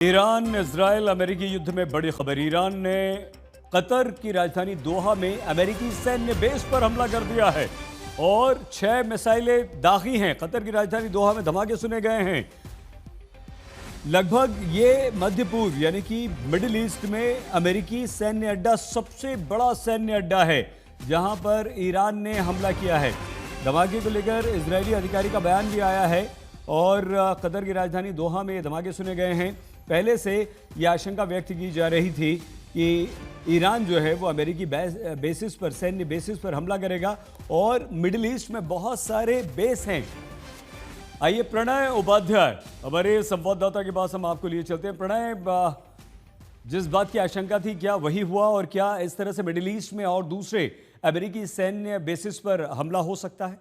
Iran Israel अमेरिकी युद्ध में बड़ी खबर। ईरान ने कतर की राजधानी दोहा में अमेरिकी सैन्य बेस पर हमला कर दिया है और 6 मिसाइलें दागी हैं। कतर की राजधानी दोहा में धमाके सुने गए हैं। लगभग ये मध्य पूर्व यानी कि मिडिल ईस्ट में अमेरिकी सैन्य अड्डा सबसे बड़ा सैन्य अड्डा है जहां पर ईरान ने हमला किया है। धमाके को लेकर इजरायली अधिकारी का बयान भी आया है और कतर की राजधानी दोहा में ये धमाके सुने गए हैं। पहले से ये आशंका व्यक्त की जा रही थी कि ईरान जो है वो अमेरिकी बेसिस पर, सैन्य बेसिस पर हमला करेगा और मिडिल ईस्ट में बहुत सारे बेस हैं। आइए प्रणय उपाध्याय हमारे संवाददाता के पास हम आपको लिए चलते हैं। प्रणय, जिस बात की आशंका थी क्या वही हुआ और क्या इस तरह से मिडिल ईस्ट में और दूसरे अमेरिकी सैन्य बेसिस पर हमला हो सकता है?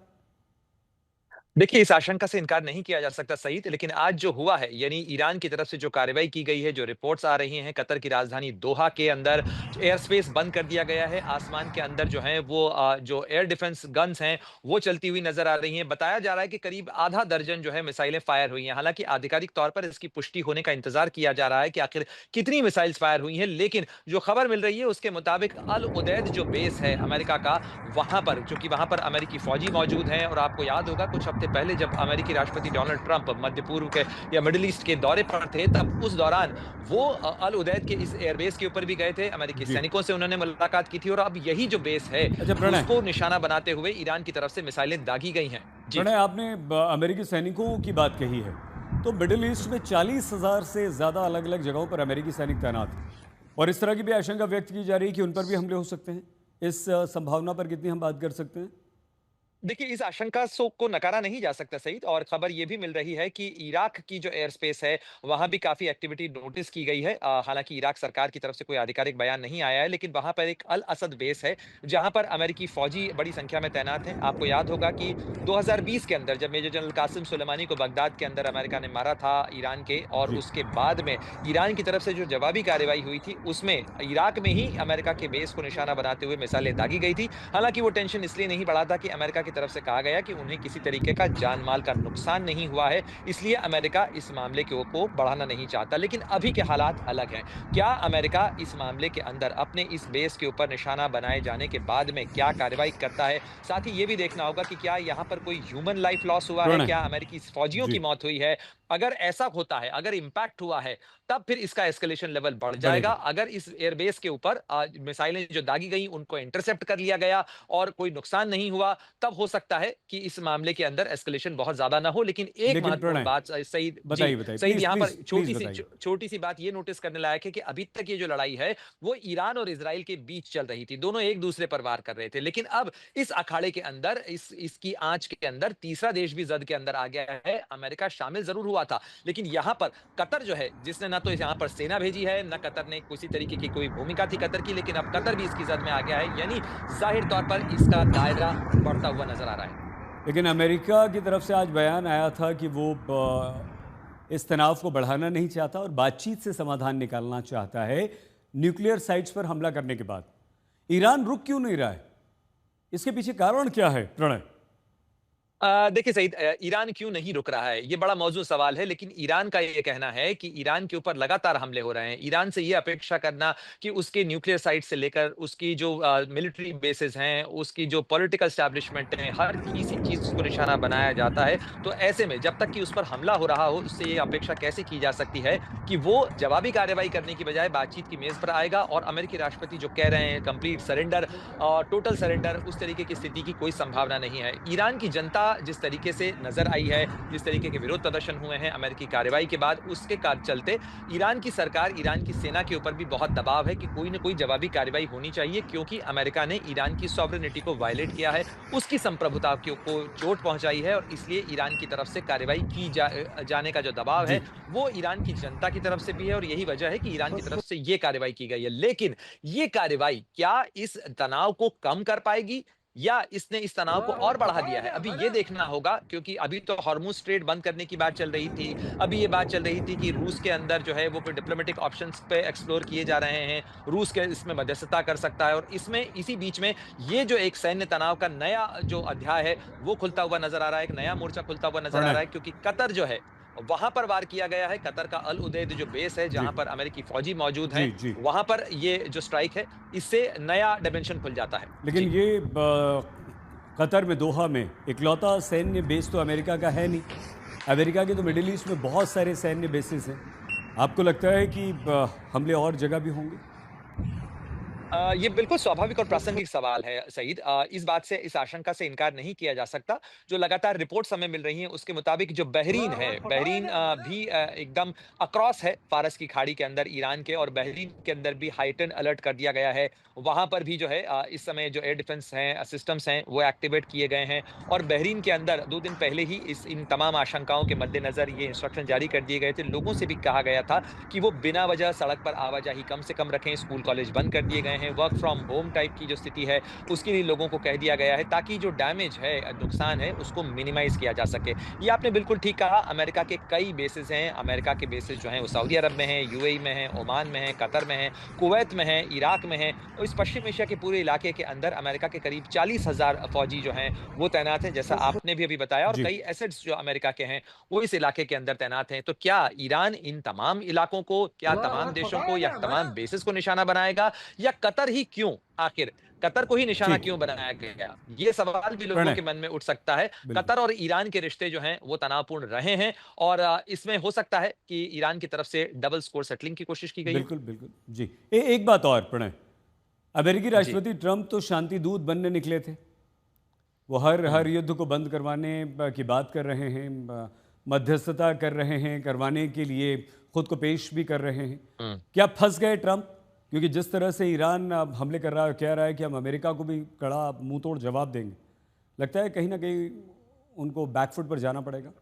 देखिए, इस आशंका से इनकार नहीं किया जा सकता सईद, लेकिन आज जो हुआ है यानी ईरान की तरफ से जो कार्रवाई की गई है, जो रिपोर्ट्स आ रही हैं, कतर की राजधानी दोहा के अंदर एयर स्पेस बंद कर दिया गया है। आसमान के अंदर जो है वो जो एयर डिफेंस गन्स हैं वो चलती हुई नजर आ रही हैं। बताया जा रहा है कि करीब आधा दर्जन जो है मिसाइलें फायर हुई हैं। हालांकि आधिकारिक तौर पर इसकी पुष्टि होने का इंतजार किया जा रहा है कि आखिर कितनी मिसाइल्स फायर हुई हैं, लेकिन जो खबर मिल रही है उसके मुताबिक अल उदैद जो बेस है अमेरिका का, वहां पर, चूंकि वहां पर अमेरिकी फौजी मौजूद हैं और आपको याद होगा कुछ हफ्ते पहले जब अमेरिकी राष्ट्रपति डोनाल्ड ट्रंप मध्य पूर्व के या मिडिल ईस्ट के दौरे पर थे, तब उस दौरान वो अल उदैद के इस एयरबेस के ऊपर भी गए थे। अमेरिकी जी। सैनिकों से उन्होंने मुलाकात की थी और अब यही जो बेस है अच्छा प्रणय, उसको निशाना बनाते हुए ईरान की तरफ से मिसाइलें दागी गई हैं। जी। आपने अमेरिकी सैनिकों की बात कही है, तो मिडिल ईस्ट में 40,000 से ज़्यादा अलग अलग जगहों पर अमेरिकी सैनिक तैनात हैं और इस तरह की भी आशंका व्यक्त की जा रही है कि उन पर भी हमले हो सकते हैं। इस संभावना पर कितनी हम बात कर सकते हैं? देखिए, इस आशंका को नकारा नहीं जा सकता सईद, और खबर ये भी मिल रही है कि इराक की जो एयर स्पेस है वहां भी काफी एक्टिविटी नोटिस की गई है। हालांकि इराक सरकार की तरफ से कोई आधिकारिक बयान नहीं आया है, लेकिन वहां पर एक अल असद बेस है जहां पर अमेरिकी फौजी बड़ी संख्या में तैनात हैं। आपको याद होगा कि 2020 के अंदर जब मेजर जनरल कासिम सुलेमानी को बगदाद के अंदर अमेरिका ने मारा था ईरान के, और जी। उसके बाद में ईरान की तरफ से जो जवाबी कार्रवाई हुई थी उसमें इराक में ही अमेरिका के बेस को निशाना बनाते हुए मिसाइलें दागी गई थी। हालांकि वो टेंशन इसलिए नहीं बढ़ा था कि अमेरिका की तरफ से कहा गया कि उन्हें किसी तरीके का जान माल का नुकसान नहीं हुआ है, इसलिए अमेरिका इस मामले को बढ़ाना नहीं चाहता। लेकिन अभी के हालात अलग हैं। क्या अमेरिका इस मामले के अंदर अपने इस बेस के ऊपर निशाना बनाए जाने के बाद में क्या कार्रवाई करता है? साथ ही ये भी देखना होगा कि क्या यहाँ पर कोई ह्यूमन लाइफ लॉस हुआ है, प्रणय। क्या अमेरिकी फौजियों की जी। मौत हुई है? अगर ऐसा होता है, अगर इंपैक्ट हुआ है, तब फिर इसका एस्केलेशन लेवल बढ़ जाएगा। बढ़ेगा। अगर इस एयरबेस के ऊपर मिसाइलें जो दागी गई उनको इंटरसेप्ट कर लिया गया और कोई नुकसान नहीं हुआ, तब हो सकता है कि इस मामले के अंदर एस्केलेशन बहुत ज्यादा ना हो। लेकिन एक लेकिन महत्वपूर्ण प्रणय, बात सईद जी, बताइए बताइए, सईद, प्लीज यहाँ पर प्लीज प्लीज बताइए। छोटी सी बात ये नोटिस करने लायक है कि अभी तक ये जो लड़ाई है वो ईरान और इजराइल के बीच चल रही थी। दोनों एक दूसरे पर वार कर रहे थे, लेकिन अब इस अखाड़े के अंदर, इसकी आंच के अंदर तीसरा देश भी जद के अंदर आ गया है। अमेरिका शामिल जरूर हुआ था, लेकिन यहाँ पर कतर जो है, जिसने ना तो यहाँ पर सेना भेजी है, ना कतर ने किसी तरीके की कोई भूमिका थी कतर की, लेकिन अब कतर भी इसकी जद में आ गया है। यानी जाहिर तौर पर इसका दायरा बढ़ता हुआ नजर आ रहा है। लेकिन अमेरिका की तरफ से आज बयान आया था कि वो इस तनाव को बढ़ाना नहीं चाहता और बातचीत से समाधान निकालना चाहता है न्यूक्लियर साइट्स पर हमला करने के बाद। ईरान रुक क्यों नहीं रहा है? इसके पीछे कारण क्या है प्रणय? देखिए सईद, ईरान क्यों नहीं रुक रहा है, ये बड़ा मौजूद सवाल है। लेकिन ईरान का ये कहना है कि ईरान के ऊपर लगातार हमले हो रहे हैं। ईरान से ये अपेक्षा करना कि उसके न्यूक्लियर साइट से लेकर उसकी जो मिलिट्री बेसिस हैं, उसकी जो पॉलिटिकल स्टैब्लिशमेंट है, हर किसी चीज को निशाना बनाया जाता है। तो ऐसे में जब तक कि उस पर हमला हो रहा हो, उससे ये अपेक्षा कैसे की जा सकती है कि वो जवाबी कार्रवाई करने की बजाय बातचीत की मेज पर आएगा? और अमेरिकी राष्ट्रपति जो कह रहे हैं कंप्लीट सरेंडर, टोटल सरेंडर, उस तरीके की स्थिति की कोई संभावना नहीं है। ईरान की जनता जिस तरीके से नजर आई है, जिस तरीके के विरोध प्रदर्शन हुए हैं अमेरिकी कार्रवाई के बाद, उसके चलते ईरान की सरकार, ईरान की सेना के ऊपर भी बहुत दबाव है कि कोई ना कोई जवाबी कार्रवाई होनी चाहिए, क्योंकि अमेरिका ने ईरान की सॉवरेनिटी को वायलेट किया है, उसकी संप्रभुता को चोट पहुंचाई है, और इसलिए ईरान की तरफ से कार्रवाई की जाने का जो दबाव है जी। वो ईरान की जनता की तरफ से भी है, और यही वजह है कि ईरान की तरफ से ये कार्रवाई की गई है। लेकिन ये कार्रवाई क्या इस तनाव को कम कर पाएगी, या इसने इस तनाव को और बढ़ा दिया है? अभी ये देखना होगा, क्योंकि अभी तो हॉर्मुज स्ट्रेट बंद करने की बात चल रही थी। अभी ये बात चल रही थी कि रूस के अंदर जो है वो डिप्लोमेटिक ऑप्शंस पे एक्सप्लोर किए जा रहे हैं। रूस के इसमें मध्यस्थता कर सकता है, और इसमें इसी बीच में ये जो एक सैन्य तनाव का नया जो अध्याय है वो खुलता हुआ नजर आ रहा है, एक नया मोर्चा खुलता हुआ नजर आ प्रणय। रहा है, क्योंकि कतर जो है वहां पर वार किया गया है। कतर का अल उदैद जो बेस है, जी, जहां पर अमेरिकी फौजी मौजूद हैं, जी, जी। वहां पर ये जो स्ट्राइक है, इससे नया डायमेंशन खुल जाता है। लेकिन जी। ये कतर में, दोहा में इकलौता सैन्य बेस तो अमेरिका का है नहीं। अमेरिका के तो मिडिल ईस्ट में बहुत सारे सैन्य बेसिस हैं। आपको लगता है कि हमले और जगह भी होंगे? ये बिल्कुल स्वाभाविक और प्रासंगिक सवाल है सईद। इस बात से, इस आशंका से इनकार नहीं किया जा सकता। जो लगातार रिपोर्ट्स हमें मिल रही हैं, उसके मुताबिक जो बहरीन है, बहरीन भी एकदम अक्रॉस है फारस की खाड़ी के अंदर ईरान के, और बहरीन के अंदर भी हाइटेंड अलर्ट कर दिया गया है। वहाँ पर भी जो है इस समय जो एयर डिफेंस हैं, सिस्टम्स हैं, वो एक्टिवेट किए गए हैं। और बहरीन के अंदर 2 दिन पहले ही इन तमाम आशंकाओं के मद्देनज़र ये इंस्ट्रक्शन जारी कर दिए गए थे। लोगों से भी कहा गया था कि वो बिना वजह सड़क पर आवाजाही कम से कम रखें, स्कूल कॉलेज बंद कर दिए गए हैं, वर्क फ्रॉम होम टाइप की जो स्थिति है, उसके लिए लोगों को कह दिया गया है, ताकि जो डैमेज है, नुकसान है, उसको मिनिमाइज़ किया जा सके। ये आपने बिल्कुल ठीक कहा, अमेरिका के कई बेसेस हैं, अमेरिका के बेसेस जो हैं वो सऊदी अरब में हैं, यूएई में हैं, ओमान में हैं, कतर में हैं, कुवैत में हैं, इराक में हैं, और इस पश्चिम एशिया के पूरे इलाके के अंदर अमेरिका के करीब 40,000 फौजी जो हैं, वो तैनात हैं, जैसा आपने भी अभी बताया, और जी। कई एसेट्स जो अमेरिका के हैं, वो इस इलाके के अंदर तैनात हैं। तो क्या ईरान इन तमाम इलाकों को, क्या तमाम देशों को, या तमाम बेसेस को निशाना बनाएगा, या कतर ही क्यों? आखिर कतर को ही निशाना ठीक। क्यों बनाया गया? ये सवाल भी लोगों प्रणय, के मन में उठ सकता है। बिल्कुल। कतर और ईरान के रिश्ते जो हैं, वो तनावपूर्ण रहे हैं, और इसमें हो सकता है कि ईरान की तरफ से डबल स्कोर सेटलिंग की कोशिश की गई हो। बिल्कुल, बिल्कुल। जी। एक बात और प्रणय, अमेरिकी जी। राष्ट्रपति ट्रंप तो शांति दूत बनने निकले थे। वो हर हुँ, युद्ध को बंद करवाने की बात कर रहे हैं, मध्यस्थता कर रहे हैं, करवाने के लिए खुद को पेश भी कर रहे हैं। हुँ। क्या फंस गए ट्रंप? क्योंकि जिस तरह से ईरान अब हमले कर रहा है, कह रहा है कि हम अमेरिका को भी कड़ा मुंह तोड़ जवाब देंगे। लगता है कहीं ना कहीं उनको बैकफुट पर जाना पड़ेगा।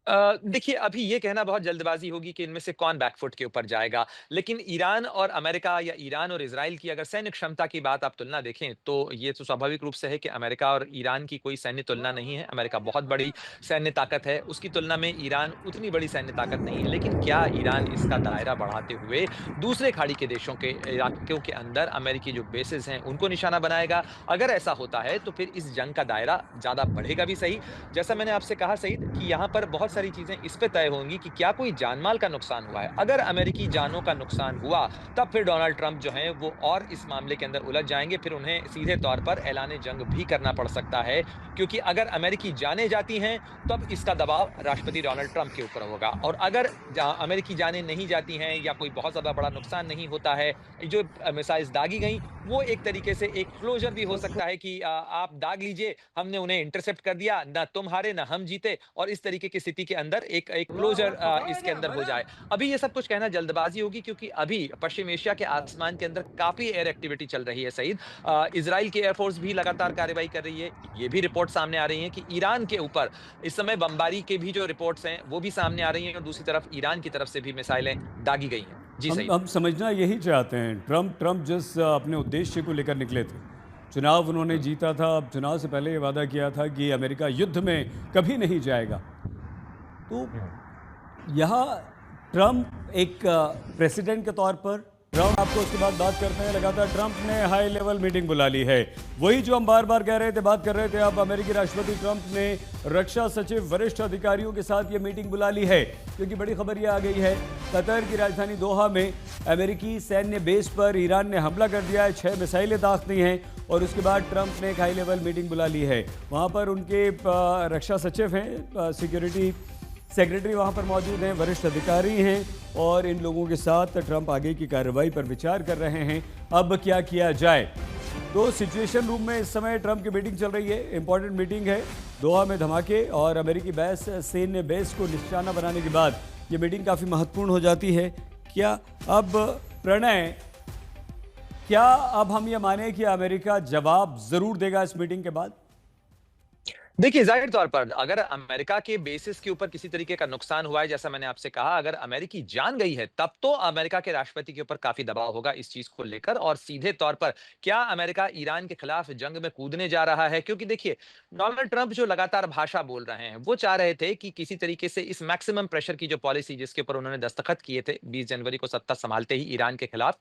देखिए, अभी ये कहना बहुत जल्दबाज़ी होगी कि इनमें से कौन बैकफुट के ऊपर जाएगा। लेकिन ईरान और अमेरिका, या ईरान और इज़राइल की अगर सैन्य क्षमता की बात आप तुलना देखें, तो ये तो स्वाभाविक रूप से है कि अमेरिका और ईरान की कोई सैन्य तुलना नहीं है। अमेरिका बहुत बड़ी सैन्य ताकत है, उसकी तुलना में ईरान उतनी बड़ी सैन्य ताकत नहीं है। लेकिन क्या ईरान इसका दायरा बढ़ाते हुए दूसरे खाड़ी के देशों के इलाकों के अंदर अमेरिकी जो बेसेस हैं, उनको निशाना बनाएगा? अगर ऐसा होता है, तो फिर इस जंग का दायरा ज़्यादा बढ़ेगा भी सही। जैसा मैंने आपसे कहा सईद, कि यहाँ पर बहुत सारी चीज़ें इस पे तय होंगी कि क्या कोई जान-माल का नुकसान हुआ है। अगर अमेरिकी जानों का नुकसान हुआ, तब फिर डोनाल्ड ट्रंप जो हैं, वो और इस मामले के अंदर उलझ जाएँगे। फिर उन्हें सीधे तौर पर ऐलान जंग भी करना पड़ सकता है, क्योंकि अगर अमेरिकी जानें जाती हैं, तब इसका दबाव राष्ट्रपति डोनाल्ड ट्रंप के ऊपर होगा। और अगर अमेरिकी जानें नहीं जाती हैं, या कोई बहुत ज़्यादा बड़ा नुकसान नहीं होता है, जो मिसाइल्स दागी गईं, वो एक तरीके से एक क्लोज़र भी हो सकता है कि आप दाग लीजिए, हमने उन्हें इंटरसेप्ट कर दिया, ना तुम हारे, ना हम जीते, और इस तरीके की स्थिति के अंदर एक एक क्लोज़र इसके अंदर हो जाए। अभी ये सब कुछ कहना जल्दबाज़ी होगी, क्योंकि अभी पश्चिम एशिया के आसमान के अंदर काफ़ी एयर एक्टिविटी चल रही है सईद। इज़राइल की एयर फ़ोर्स भी लगातार कार्रवाई कर रही है। ये भी रिपोर्ट सामने आ रही हैं कि ईरान के ऊपर इस समय बमबारी के भी जो रिपोर्ट्स हैं, वो भी सामने आ रही हैं, और दूसरी तरफ ईरान की तरफ से भी मिसाइलें दागी गई हैं। जी हम सईद। हम समझना यही चाहते हैं, ट्रंप ट्रंप जिस अपने उद्देश्य को लेकर निकले थे, चुनाव उन्होंने हुँ। जीता था। अब चुनाव से पहले ये वादा किया था कि अमेरिका युद्ध में कभी नहीं जाएगा। तो हुँ। यहाँ ट्रंप एक प्रेसिडेंट के तौर पर, ट्रंप आपको उसके बाद बात करते हैं लगातार, ट्रंप ने हाई लेवल मीटिंग बुला ली है। वही जो हम बार बार कह रहे थे, बात कर रहे थे, अब अमेरिकी राष्ट्रपति ट्रंप ने रक्षा सचिव, वरिष्ठ अधिकारियों के साथ ये मीटिंग बुला ली है, क्योंकि बड़ी खबर ये आ गई है, कतर की राजधानी दोहा में अमेरिकी सैन्य बेस पर ईरान ने हमला कर दिया है, 6 मिसाइलें दागती हैं, और उसके बाद ट्रंप ने एक हाई लेवल मीटिंग बुला ली है। वहाँ पर उनके रक्षा सचिव हैं, सिक्योरिटी सेक्रेटरी वहां पर मौजूद हैं, वरिष्ठ अधिकारी हैं, और इन लोगों के साथ ट्रंप आगे की कार्रवाई पर विचार कर रहे हैं, अब क्या किया जाए। तो सिचुएशन रूम में इस समय ट्रंप की मीटिंग चल रही है, इंपॉर्टेंट मीटिंग है। दोहा में धमाके और अमेरिकी बेस, सैन्य बेस को निशाना बनाने के बाद ये मीटिंग काफ़ी महत्वपूर्ण हो जाती है। क्या अब प्रणय, क्या अब हम ये माने कि अमेरिका जवाब ज़रूर देगा इस मीटिंग के बाद? देखिए, ज़ाहिर तौर पर अगर अमेरिका के बेसिस के ऊपर किसी तरीके का नुकसान हुआ है, जैसा मैंने आपसे कहा, अगर अमेरिकी जान गई है, तब तो अमेरिका के राष्ट्रपति के ऊपर काफ़ी दबाव होगा इस चीज़ को लेकर, और सीधे तौर पर क्या अमेरिका ईरान के खिलाफ जंग में कूदने जा रहा है? क्योंकि देखिए, डोनाल्ड ट्रंप जो लगातार भाषा बोल रहे हैं, वो चाह रहे थे कि किसी तरीके से इस मैक्सिमम प्रेशर की जो पॉलिसी, जिसके ऊपर उन्होंने दस्तखत किए थे 20 जनवरी को सत्ता संभालते ही ईरान के खिलाफ,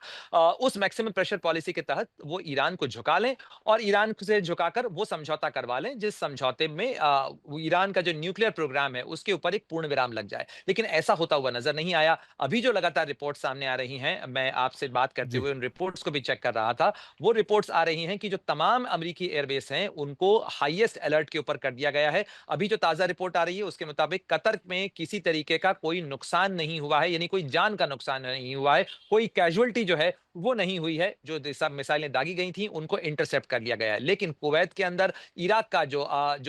उस मैक्सिमम प्रेशर पॉलिसी के तहत वो ईरान को झुका लें, और ईरान से झुकाकर वो समझौता करवा लें, जिस समझौते में ईरान का जो न्यूक्लियर प्रोग्राम है उसके ऊपर एक पूर्ण विराम लग जाए। लेकिन ऐसा होता हुआ नजर नहीं आया। अभी जो लगातार रिपोर्ट सामने आ रही हैं, मैं आपसे बात करते जी। हुए उन रिपोर्ट्स को भी चेक कर रहा था। वो रिपोर्ट्स आ रही हैं कि जो तमाम अमेरिकी एयरबेस हैं उनको हाईएस्ट अलर्ट के ऊपर कर दिया गया है। अभी जो ताजा रिपोर्ट आ रही है उसके मुताबिक कतर में किसी तरीके का कोई नुकसान नहीं हुआ है, यानी कोई जान का नुकसान नहीं हुआ है, कोई कैजुअल्टी जो है वो नहीं हुई है। जो सब मिसाइलें दागी गई थी उनको इंटरसेप्ट कर लिया गया है। लेकिन कुवैत के अंदर इराक का जो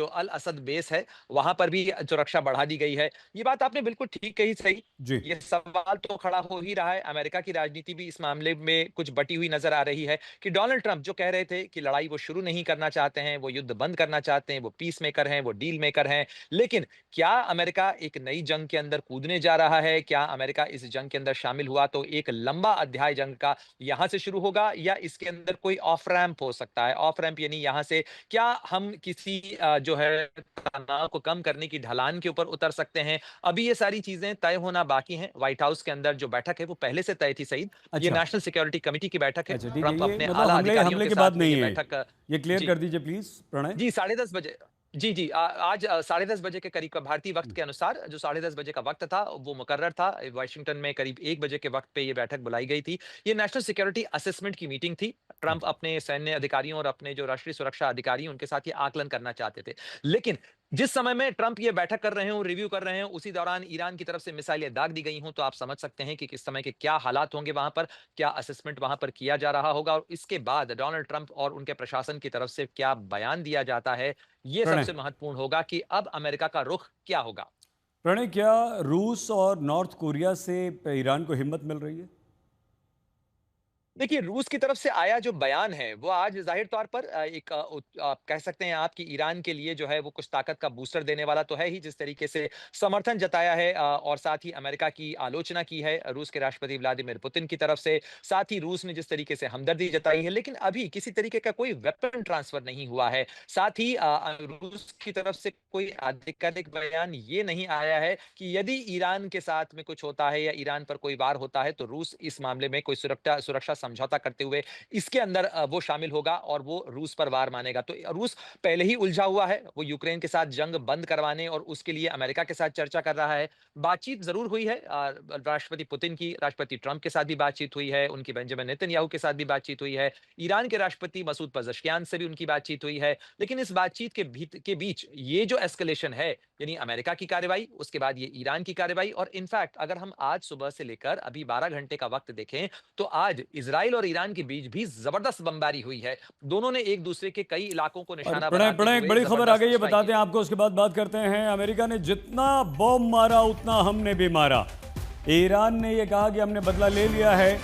अल असद बेस है वहां पर भी सुरक्षा बढ़ा दी गई है। ये बात आपने बिल्कुल ठीक कही। सही, जी। ये सवाल तो खड़ा हो ही रहा है। अमेरिका की राजनीति भी इस मामले में कुछ बटी हुई नजर आ रही है कि डोनाल्ड ट्रंप जो कह रहे थे कि लड़ाई वो शुरू नहीं करना चाहते हैं, वो युद्ध बंद करना चाहते हैं, वो पीस मेकर हैं, वो डील मेकर हैं। लेकिन क्या अमेरिका एक नई जंग के अंदर कूदने जा रहा है? क्या अमेरिका इस जंग के अंदर शामिल हुआ तो एक लंबा अध्याय जंग का यहां से शुरू होगा, या इसके अंदर कोई ऑफ रैंप हो सकता है? ऑफ रैंप यानी यहां से क्या हम किसी जो है तनाव को कम करने की ढलान के ऊपर उतर सकते हैं? अभी ये सारी चीजें तय होना बाकी हैं। व्हाइट हाउस के अंदर जो बैठक है वो पहले से तय थी सईद। ये अच्छा। नेशनल सिक्योरिटी कमेटी की बैठक है। अच्छा, ठीक है। ट्रंप ये अपने मतलब आला हमले अधिकारियों हमले के के बाद साथ में नहीं ये है। बैठक ये क्लियर जी कर दीजिए प्लीज, प्रणय। जी, 10:30 बजे। जी, जी। आज 10:30 बजे के करीब का भारतीय वक़्त के अनुसार जो 10:30 बजे का वक़्त था, वो मुकर्रर था। वाशिंगटन में करीब 1 बजे के वक़्त पे ये बैठक बुलाई गई थी। ये नेशनल सिक्योरिटी असेसमेंट की मीटिंग थी। ट्रंप अपने सैन्य अधिकारियों और अपने जो राष्ट्रीय सुरक्षा अधिकारी हैं, उनके साथ ये आकलन करना चाहते थे। लेकिन जिस समय में ट्रंप ये बैठक कर रहे हों, रिव्यू कर रहे हों, उसी दौरान ईरान की तरफ से मिसाइलें दाग दी गई हों, तो आप समझ सकते हैं कि किस समय के क्या हालात होंगे वहाँ पर, क्या असेसमेंट वहाँ पर किया जा रहा होगा और इसके बाद डोनाल्ड ट्रंप और उनके प्रशासन की तरफ से क्या बयान दिया जाता है, ये प्रणय, सबसे महत्वपूर्ण होगा कि अब अमेरिका का रुख क्या होगा। प्रणय, क्या रूस और नॉर्थ कोरिया से ईरान को हिम्मत मिल रही है? देखिए, रूस की तरफ से आया जो बयान है, वो आज ज़ाहिर तौर पर एक आप कह सकते हैं आप कि ईरान के लिए जो है वो कुछ ताकत का बूस्टर देने वाला तो है ही, जिस तरीके से समर्थन जताया है और साथ ही अमेरिका की आलोचना की है रूस के राष्ट्रपति व्लादिमीर पुतिन की तरफ से। साथ ही रूस ने जिस तरीके से हमदर्दी जताई है, लेकिन अभी किसी तरीके का कोई वेपन ट्रांसफर नहीं हुआ है। साथ ही रूस की तरफ से कोई आधिकारिक बयान ये नहीं आया है कि यदि ईरान के साथ में कुछ होता है या ईरान पर कोई वार होता है, तो रूस इस मामले में कोई सुरक्षा सुरक्षा समझौता करते हुए इसके अंदर वो शामिल होगा और वो रूस पर वार मानेगा। तो रूस पहले ही उलझा हुआ है। वो यूक्रेन के साथ जंग बंद करवाने और उसके लिए अमेरिका के साथ चर्चा कर रहा है। बातचीत ज़रूर हुई है राष्ट्रपति पुतिन की, राष्ट्रपति ट्रंप के साथ भी बातचीत हुई है, उनकी बेंजामिन नेतन्याहू के साथ भी बातचीत हुई है, ईरान के राष्ट्रपति मसूद पज़ेश्कियान से भी उनकी बातचीत हुई है। लेकिन इस बातचीत के बीच ये जो एस्केलेशन है, यानी अमेरिका की कार्रवाई, उसके बाद ये ईरान की कार्रवाई और इनफैक्ट अगर हम आज सुबह से लेकर अभी 12 घंटे का वक्त देखें, तो आज इजराइल और ईरान के बीच भी जबरदस्त बमबारी हुई है। दोनों ने एक दूसरे के कई इलाकों को और निशाना प्रणय, बनाते प्रणय, एक हुए बड़ी खबर आ गई जबरदस्त है, स्ट्राइक बताते किया। हैं आपको, उसके बाद बात करते हैं। अमेरिका ने जितना बॉम्ब मारा उतना हमने भी मारा। ईरान ने यह कहा कि हमने बदला ले लिया है,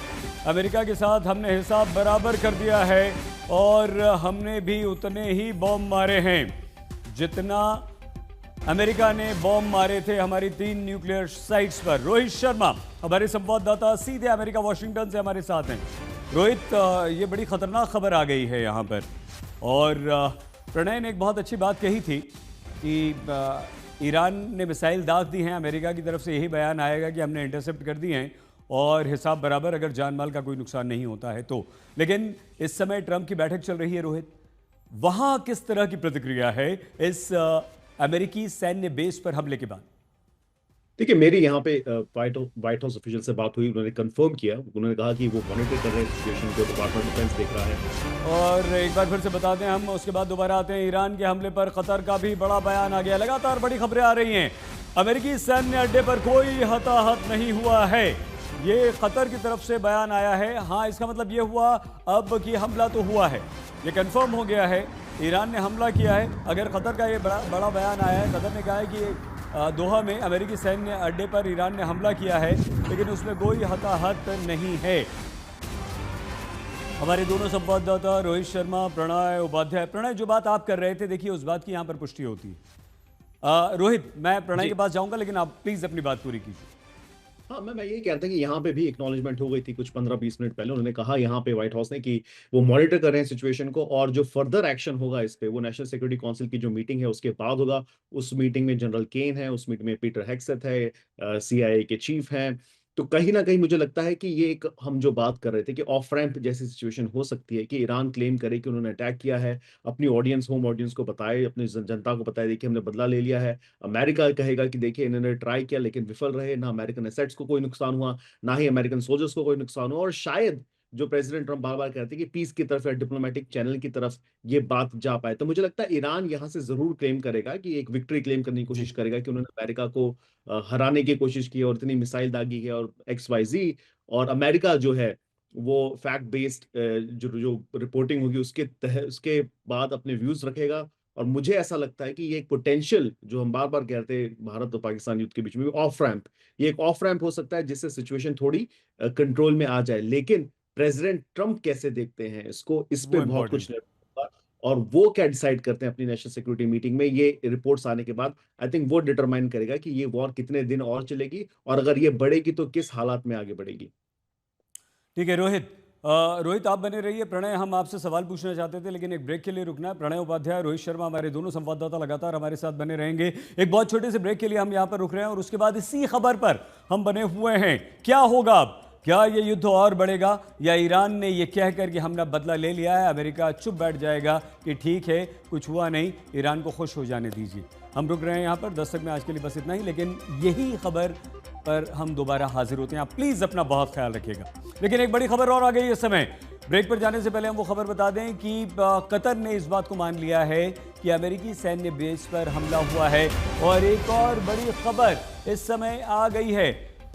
अमेरिका के साथ हमने हिसाब बराबर कर दिया है और हमने भी उतने ही बॉम्ब मारे हैं जितना अमेरिका ने बॉम्ब मारे थे हमारी 3 न्यूक्लियर साइट्स पर। रोहित शर्मा हमारे संवाददाता सीधे अमेरिका वाशिंगटन से हमारे साथ हैं। रोहित, ये बड़ी खतरनाक खबर आ गई है यहाँ पर और प्रणय ने एक बहुत अच्छी बात कही थी कि ईरान ने मिसाइल दाग दी हैं, अमेरिका की तरफ से यही बयान आएगा कि हमने इंटरसेप्ट कर दी हैं और हिसाब बराबर अगर जान माल का कोई नुकसान नहीं होता है तो। लेकिन इस समय ट्रंप की बैठक चल रही है रोहित, वहाँ किस तरह की प्रतिक्रिया है इस अमेरिकी सैन्य बेस पर हमले के बाद? देखिए, मेरी यहाँ पे व्हाइट हाउस ऑफिशियल से बात हुई, उन्होंने कंफर्म किया, उन्होंने कहा कि वो मॉनिटर कर रहे हैं सिचुएशन को, डिपार्टमेंट ऑफ डिफेंस देख रहा है। और एक बार फिर से बता दें हम, उसके बाद दोबारा आते हैं। ईरान के हमले पर कतर का भी बड़ा बयान आ गया। लगातार बड़ी खबरें आ रही हैं, अमेरिकी सैन्य अड्डे पर कोई हताहत नहीं हुआ है, ये कतर की तरफ से बयान आया है। हाँ, इसका मतलब ये हुआ अब कि हमला तो हुआ है, ये कंफर्म हो गया है, ईरान ने हमला किया है। अगर कतर का ये बड़ा बयान आया है, कतर ने कहा है कि दोहा में अमेरिकी सैन्य अड्डे पर ईरान ने हमला किया है, लेकिन उसमें कोई हताहत नहीं है। हमारे दोनों संवाददाता रोहित शर्मा, प्रणय उपाध्याय। प्रणय, जो बात आप कर रहे थे, देखिए उस बात की यहाँ पर पुष्टि होती है। रोहित, मैं प्रणय के पास जाऊंगा, लेकिन आप प्लीज अपनी बात पूरी कीजिए। हाँ, मैं यही कह रहा था कि यहाँ पे भी एक्नॉलेजमेंट हो गई थी कुछ 15-20 मिनट पहले। उन्होंने कहा यहाँ पे व्हाइट हाउस ने कि वो मॉनिटर कर रहे हैं सिचुएशन को और जो फर्दर एक्शन होगा इस पे वो नेशनल सिक्योरिटी काउंसिल की जो मीटिंग है उसके बाद होगा। उस मीटिंग में जनरल केन है, उस मीटिंग में पीटर हेग्सेथ है, CIA के चीफ हैं, तो कहीं ना कहीं मुझे लगता है कि ये एक हम जो बात कर रहे थे कि ऑफ रैंप जैसी सिचुएशन हो सकती है कि ईरान क्लेम करे कि उन्होंने अटैक किया है, अपनी ऑडियंस होम ऑडियंस को बताए, अपनी जनता को बताए देखिए हमने बदला ले लिया है। अमेरिका कहेगा कि देखिए इन्होंने ट्राई किया लेकिन विफल रहे, ना अमेरिकन एसेट्स को कोई नुकसान हुआ, ना ही अमेरिकन सोल्जर्स को कोई नुकसान हुआ। और शायद जो प्रेसिडेंट ट्रम्प बार बार कहते हैं कि पीस की तरफ या डिप्लोमेटिक चैनल की तरफ ये बात जा पाए, तो मुझे लगता है ईरान यहां से जरूर क्लेम करेगा कि एक विक्ट्री क्लेम करने की जी। कोशिश करेगा कि उन्होंने अमेरिका को हराने की कोशिश की और इतनी मिसाइल दागी है और XYZ। और अमेरिका जो है वो फैक्ट बेस्ड जो जो रिपोर्टिंग होगी उसके बाद अपने व्यूज रखेगा। और मुझे ऐसा लगता है कि ये एक पोटेंशियल जो हम बार बार कहते हैं भारत और पाकिस्तान युद्ध के बीच में ऑफ रैंप, ये एक ऑफ रैंप हो सकता है जिससे सिचुएशन थोड़ी कंट्रोल में आ जाए। लेकिन प्रेसिडेंट ट्रम्प कैसे देखते हैं इसको, इस पे वो बहुत कुछ इम्पोर्टेंट है। निर्भर होगा। और वो क्या डिसाइड करते हैं अपनी नेशनल सिक्योरिटी मीटिंग में, ये रिपोर्ट्स आने के बाद आई थिंक वो डिटरमाइन करेगा कि ये वॉर कितने दिन और चलेगी और अगर ये बढ़ेगी तो किस हालात में आगे बढ़ेगी। ठीक है रोहित। रोहित आप बने रहिए। प्रणय, हम आपसे सवाल पूछना चाहते थे लेकिन एक ब्रेक के लिए रुकना है। प्रणय उपाध्याय, रोहित शर्मा, हमारे दोनों संवाददाता लगातार हमारे साथ बने रहेंगे। एक बहुत छोटे से ब्रेक के लिए हम यहाँ पर रुक रहे हैं और उसके बाद इसी खबर पर हम बने हुए हैं। क्या होगा अब? क्या ये युद्ध और बढ़ेगा या ईरान ने ये कहकर कि हमने बदला ले लिया है, अमेरिका चुप बैठ जाएगा कि ठीक है कुछ हुआ नहीं, ईरान को खुश हो जाने दीजिए? हम रुक रहे हैं यहाँ पर। दस्तक में आज के लिए बस इतना ही, लेकिन यही खबर पर हम दोबारा हाजिर होते हैं। आप प्लीज़ अपना बहुत ख्याल रखिएगा। लेकिन एक बड़ी खबर और आ गई इस समय। ब्रेक पर जाने से पहले हम वो खबर बता दें कि कतर ने इस बात को मान लिया है कि अमेरिकी सैन्य बेस पर हमला हुआ है। और एक और बड़ी खबर इस समय आ गई है,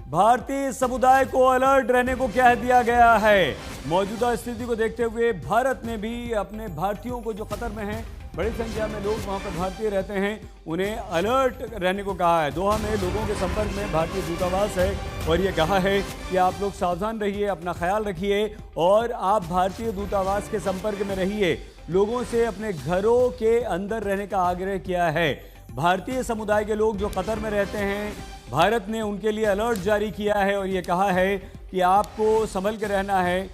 भारतीय समुदाय को अलर्ट रहने को कह दिया गया है। मौजूदा स्थिति को देखते हुए भारत ने भी अपने भारतीयों को जो कतर में हैं, बड़ी संख्या में लोग वहां पर भारतीय रहते हैं, उन्हें अलर्ट रहने को कहा है। दोहा में लोगों के संपर्क में भारतीय दूतावास है और ये कहा है कि आप लोग सावधान रहिए, अपना ख्याल रखिए और आप भारतीय दूतावास के संपर्क में रहिए। लोगों से अपने घरों के अंदर रहने का आग्रह किया है। भारतीय समुदाय के लोग जो कतर में रहते हैं, भारत ने उनके लिए अलर्ट जारी किया है और ये कहा है कि आपको संभल के रहना है,